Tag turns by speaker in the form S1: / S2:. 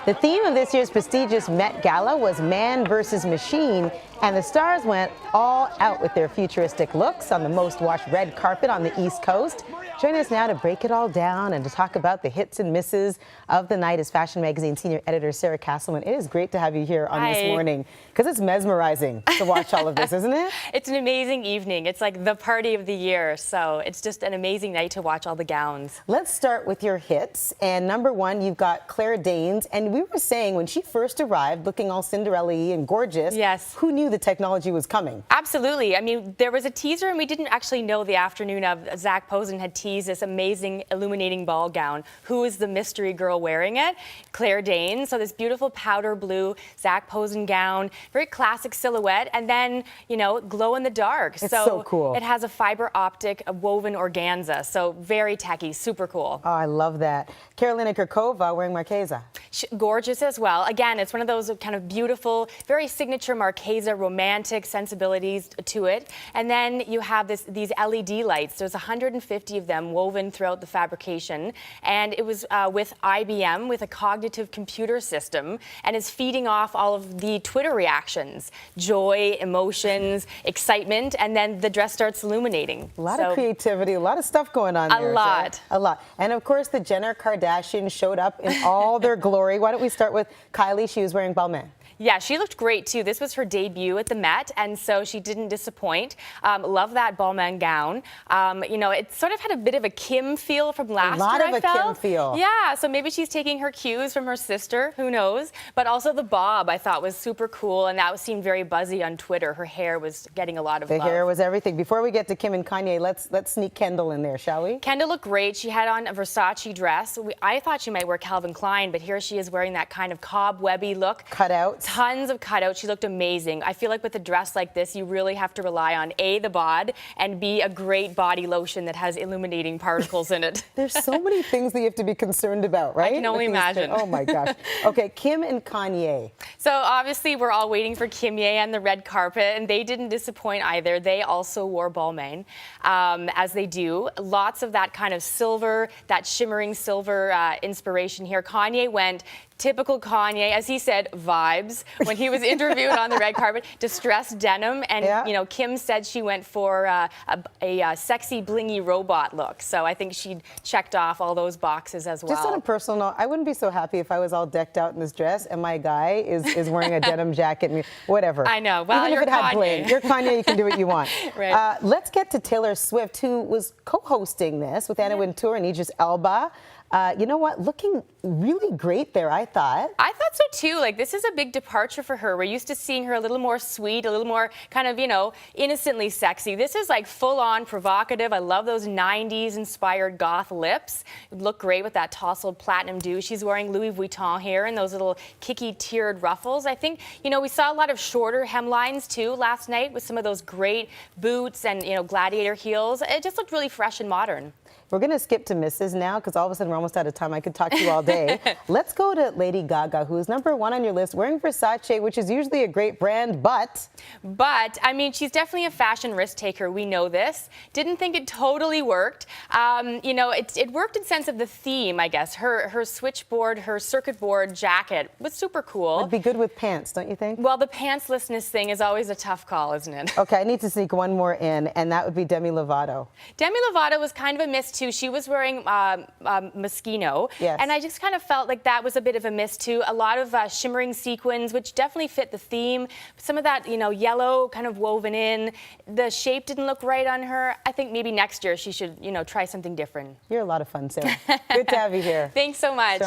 S1: The theme of this year's prestigious Met Gala was man versus machine, and the stars went all out with their futuristic looks on the most-watched red carpet on the East Coast. Join us now to break it all down and to talk about the hits and misses of the night is Fashion Magazine senior editor Sarah Casselman. It is great to have you here on this morning because it's mesmerizing to watch all of this, isn't it?
S2: It's an amazing evening. It's like the party of the year, so it's just an amazing night to watch all the gowns.
S1: Let's start with your hits, and number one, you've got Claire Danes, and we were saying when she first arrived looking all Cinderella-y and gorgeous,
S2: yes,
S1: who knew the technology was coming?
S2: Absolutely. I mean, there was a teaser, and we didn't actually know the afternoon of Zach Posen had teased this amazing illuminating ball gown. Who is the mystery girl wearing it? Claire Danes. So this beautiful powder blue Zach Posen gown, very classic silhouette, and then, you know, glow in the dark.
S1: It's so cool.
S2: It has a fiber optic, a woven organza, so very techy, super cool.
S1: Oh, I love that. Carolina Kurkova wearing Marchesa.
S2: Gorgeous as well. Again, it's one of those kind of beautiful, very signature Marchesa romantic sensibilities to it. And then you have these LED lights. There's 150 of them woven throughout the fabrication. And it was with IBM, with a cognitive computer system, and is feeding off all of the Twitter reactions. Joy, emotions, excitement, and then the dress starts illuminating.
S1: A lot of creativity, a lot of stuff going on there.
S2: A lot.
S1: A lot. And of course, the Jenner Kardashians showed up in all their glory. Why don't we start with Kylie? She was wearing Balmain.
S2: Yeah, she looked great too. This was her debut at the Met, and so she didn't disappoint. Love that Balmain gown. You know, it sort of had a bit of a Kim feel from last year, I felt.
S1: Kim feel.
S2: Yeah, so maybe she's taking her cues from her sister, who knows? But also the bob I thought was super cool, and that seemed very buzzy on Twitter. Her hair was getting a lot of love.
S1: The hair was everything. Before we get to Kim and Kanye, let's sneak Kendall in there, shall we?
S2: Kendall looked great. She had on a Versace dress. I thought she might wear Calvin Klein, but here she is wearing that kind of cobwebby look.
S1: Cutouts.
S2: Tons of cutouts. She looked amazing. I feel like with a dress like this, you really have to rely on A, the bod, and B, a great body lotion that has illuminating particles in it.
S1: There's so many things that you have to be concerned about, right?
S2: I can only imagine.
S1: Oh my gosh. Okay, Kim and Kanye.
S2: So obviously we're all waiting for Kanye and the red carpet, and they didn't disappoint either. They also wore Balmain, as they do. Lots of that kind of silver, that shimmering silver inspiration here. Kanye went typical Kanye, as he said, vibes, when he was interviewed on the red carpet, distressed denim, and you know, Kim said she went for a sexy, blingy robot look. So I think she checked off all those boxes as well.
S1: Just on a personal note, I wouldn't be so happy if I was all decked out in this dress and my guy is wearing a denim jacket and whatever.
S2: I know. Well,
S1: even if it had bling, you're Kanye, you can do what you want.
S2: Right.
S1: Let's get to Taylor Swift, who was co-hosting this with Anna Wintour and Idris Elba. You know what? Looking really great there, I thought.
S2: I thought so too. Like, this is a big departure for her. We're used to seeing her a little more sweet, a little more kind of, you know, innocently sexy. This is like full-on provocative. I love those 90s inspired goth lips. Look great with that tousled platinum dew. She's wearing Louis Vuitton here and those little kicky tiered ruffles. I think, you know, we saw a lot of shorter hemlines too last night with some of those great boots and, you know, gladiator heels. It just looked really fresh and modern.
S1: We're going to skip to Mrs. now because all of a sudden we're almost out of time. I could talk to you all day. Let's go to Lady Gaga, who is number one on your list, wearing Versace, which is usually a great brand, but,
S2: I mean, she's definitely a fashion risk taker. We know this. Didn't think it totally worked. You know, it worked in sense of the theme, I guess. Her switchboard, her circuit board jacket was super cool.
S1: It'd be good with pants, don't you think?
S2: Well, the pantslessness thing is always a tough call, isn't it?
S1: Okay, I need to sneak one more in, and that would be Demi Lovato.
S2: Demi Lovato was kind of a miss, too. She was wearing Moschino,
S1: yes,
S2: and I just kind of felt like that was a bit of a miss, too. A lot of shimmering sequins, which definitely fit the theme. Some of that, you know, yellow kind of woven in. The shape didn't look right on her. I think maybe next year she should, you know, try something different.
S1: You're a lot of fun, Sarah. Good to have you here.
S2: Thanks so much.